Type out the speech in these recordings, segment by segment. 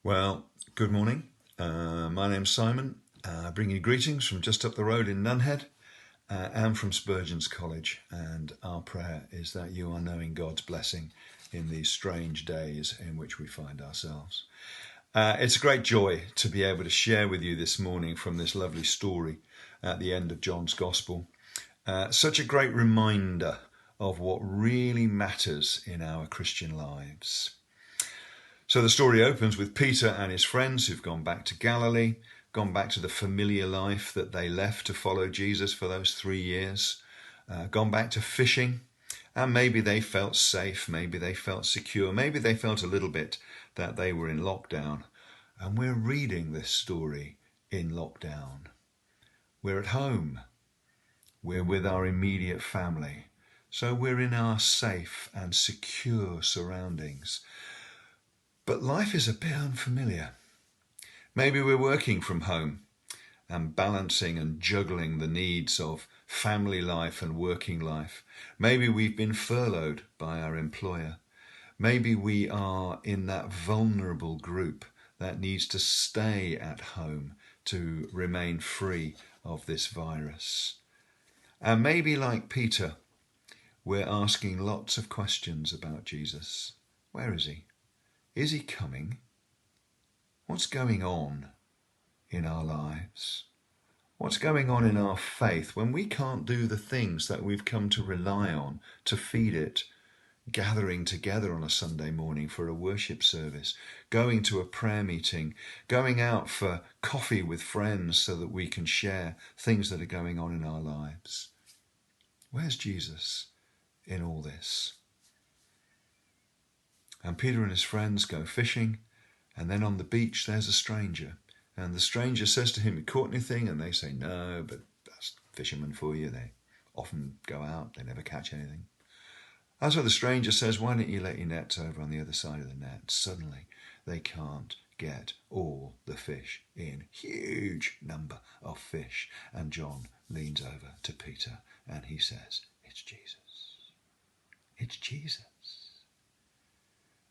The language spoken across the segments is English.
Well, good morning. My name's Simon. I bring you greetings from just up the road in Nunhead and from Spurgeons College. And our prayer is that you are knowing God's blessing in these strange days in which we find ourselves. It's a great joy to be able to share with you this morning from this lovely story at the end of John's Gospel. Such a great reminder of what really matters in our Christian lives. So the story opens with Peter and his friends who've gone back to Galilee, gone back to the familiar life that they left to follow Jesus for those 3 years, gone back to fishing, and maybe they felt safe, maybe they felt secure, maybe they felt a little bit that they were in lockdown. And we're reading this story in lockdown. We're at home. We're with our immediate family. So we're in our safe and secure surroundings. But life is a bit unfamiliar. Maybe we're working from home and balancing and juggling the needs of family life and working life. Maybe we've been furloughed by our employer. Maybe we are in that vulnerable group that needs to stay at home to remain free of this virus. And maybe like Peter, we're asking lots of questions about Jesus. Where is he? Is he coming? What's going on in our lives? What's going on in our faith when we can't do the things that we've come to rely on to feed it? Gathering together on a Sunday morning for a worship service, going to a prayer meeting, going out for coffee with friends so that we can share things that are going on in our lives. Where's Jesus in all this? And Peter and his friends go fishing, and then on the beach there's a stranger. And the stranger says to him, "You caught anything?" And they say, "No, but that's fishermen for you. They often go out, they never catch anything." And so the stranger says, "Why don't you let your nets over on the other side of the net?" Suddenly they can't get all the fish in. Huge number of fish. And John leans over to Peter and he says, "It's Jesus. It's Jesus."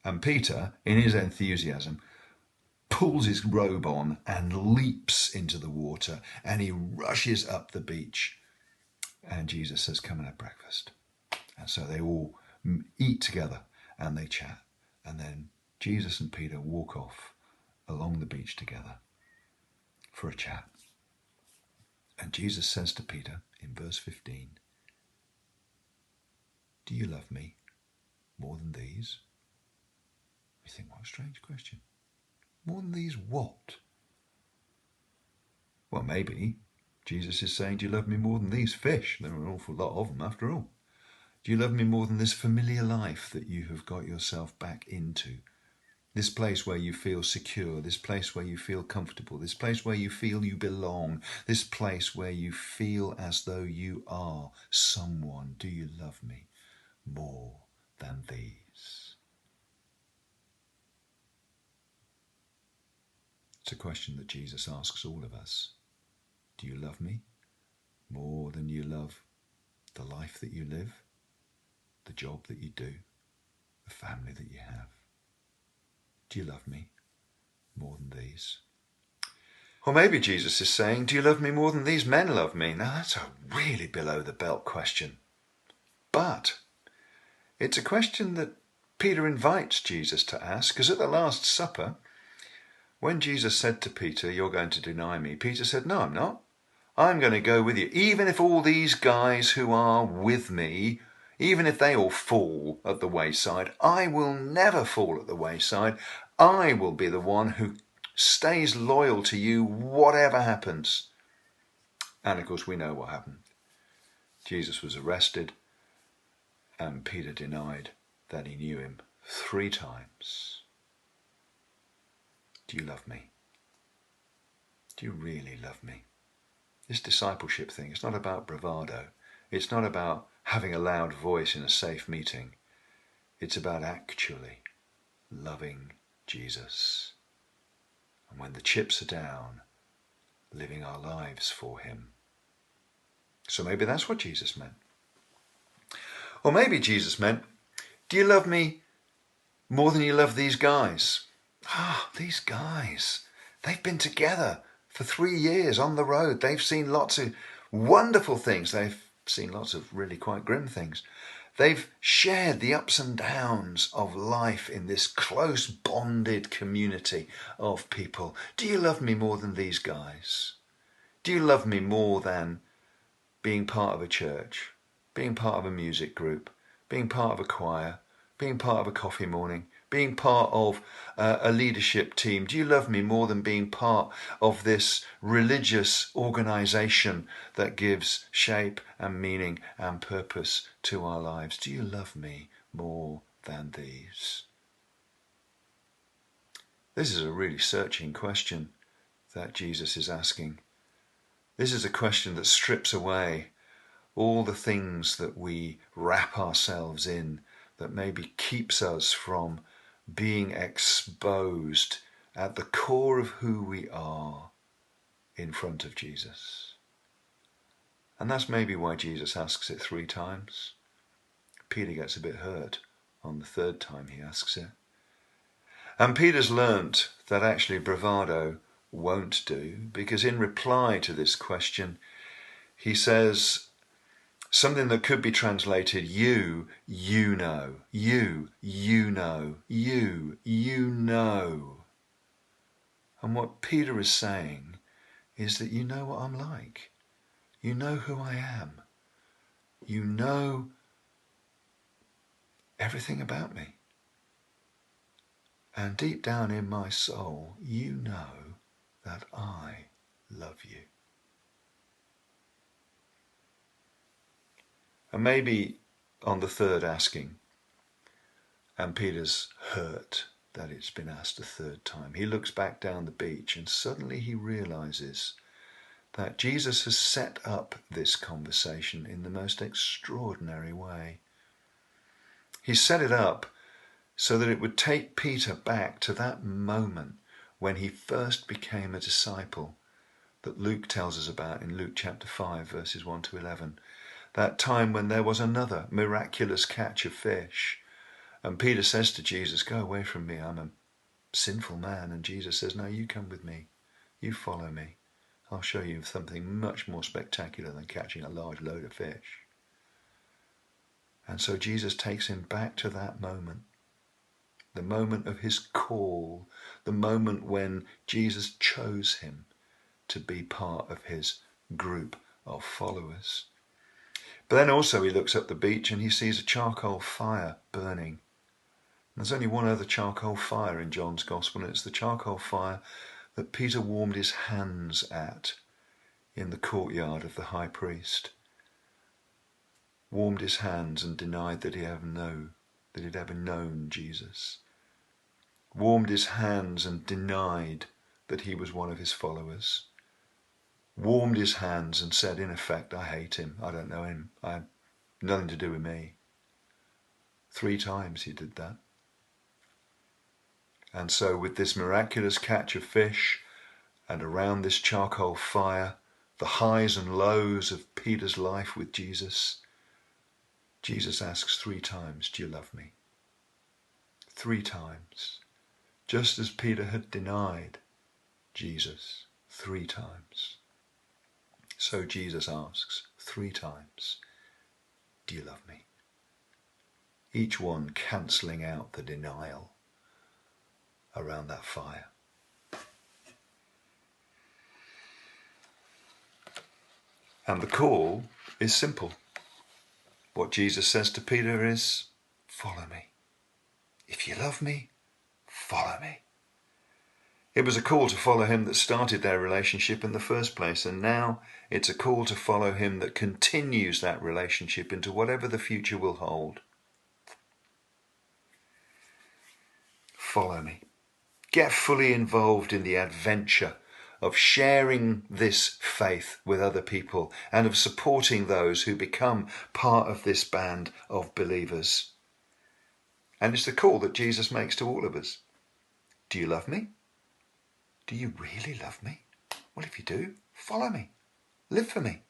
And Peter, in his enthusiasm, pulls his robe on and leaps into the water, and he rushes up the beach. And Jesus says, "Come and have breakfast." And so they all eat together and they chat. And then Jesus and Peter walk off along the beach together for a chat. And Jesus says to Peter in verse 15, "Do you love me more than these?" You think, what a strange question. More than these what? Well, maybe Jesus is saying, "Do you love me more than these fish?" There are an awful lot of them after all. Do you love me more than this familiar life that you have got yourself back into? This place where you feel secure, this place where you feel comfortable, this place where you feel you belong, this place where you feel as though you are someone. Do you love me more than these? It's a question that Jesus asks all of us. Do you love me more than you love the life that you live, the job that you do, the family that you have? Do you love me more than these? Or maybe Jesus is saying, "Do you love me more than these men love me?" Now that's a really below the belt question. But it's a question that Peter invites Jesus to ask, because at the Last Supper, when Jesus said to Peter, "You're going to deny me," Peter said, "No, I'm not. I'm going to go with you. Even if all these guys who are with me, even if they all fall at the wayside, I will never fall at the wayside. I will be the one who stays loyal to you, whatever happens." And of course, we know what happened. Jesus was arrested, and Peter denied that he knew him 3 times. Do you love me? Do you really love me? This discipleship thing, it's not about bravado. It's not about having a loud voice in a safe meeting. It's about actually loving Jesus. And when the chips are down, living our lives for him. So maybe that's what Jesus meant. Or maybe Jesus meant, "Do you love me more than you love these guys?" these guys, they've been together for 3 years on the road. They've seen lots of wonderful things. They've seen lots of really quite grim things. They've shared the ups and downs of life in this close bonded community of people. Do you love me more than these guys? Do you love me more than being part of a church, being part of a music group, being part of a choir, being part of a coffee morning, being part of a leadership team? Do you love me more than being part of this religious organization that gives shape and meaning and purpose to our lives? Do you love me more than these? This is a really searching question that Jesus is asking. This is a question that strips away all the things that we wrap ourselves in that maybe keeps us from being exposed at the core of who we are in front of Jesus. And that's maybe why Jesus asks it 3 times. Peter gets a bit hurt on the 3rd time he asks it. And Peter's learnt that actually bravado won't do, because in reply to this question, he says something that could be translated, you know, you know, you know. And what Peter is saying is that you know what I'm like. You know who I am. You know everything about me. And deep down in my soul, you know that I love you. And maybe on the 3rd asking, and Peter's hurt that it's been asked a 3rd time, he looks back down the beach and suddenly he realizes that Jesus has set up this conversation in the most extraordinary way. He set it up so that it would take Peter back to that moment when he first became a disciple that Luke tells us about in Luke chapter 5, verses 1 to 11. That time when there was another miraculous catch of fish. And Peter says to Jesus, go away from me, I'm a sinful man. And Jesus says, no, you come with me. You follow me. I'll show you something much more spectacular than catching a large load of fish. And so Jesus takes him back to that moment. The moment of his call, the moment when Jesus chose him to be part of his group of followers. But then also he looks up the beach and he sees a charcoal fire burning. There's only one other charcoal fire in John's Gospel, and it's the charcoal fire that Peter warmed his hands at in the courtyard of the high priest. Warmed his hands and denied that he'd ever known Jesus. Warmed his hands and denied that he was one of his followers. Warmed his hands and said, in effect, I hate him, I don't know him, I have nothing to do with me. 3 times he did that. And so with this miraculous catch of fish and around this charcoal fire, the highs and lows of Peter's life with Jesus, Jesus asks 3 times, do you love me? 3 times. Just as Peter had denied Jesus 3 times. So Jesus asks 3 times, do you love me? Each one cancelling out the denial around that fire. And the call is simple. What Jesus says to Peter is, follow me. If you love me, follow me. It was a call to follow him that started their relationship in the first place, and now it's a call to follow him that continues that relationship into whatever the future will hold. Follow me. Get fully involved in the adventure of sharing this faith with other people and of supporting those who become part of this band of believers. And it's the call that Jesus makes to all of us. Do you love me? Do you really love me? Well, if you do, follow me. Live for me.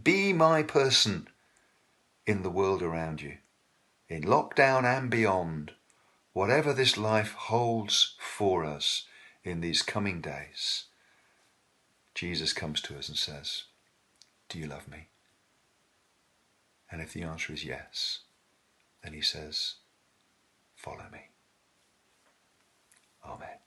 Be my person in the world around you, in lockdown and beyond, whatever this life holds for us in these coming days, Jesus comes to us and says, do you love me? And if the answer is yes, then he says, follow me. Amen.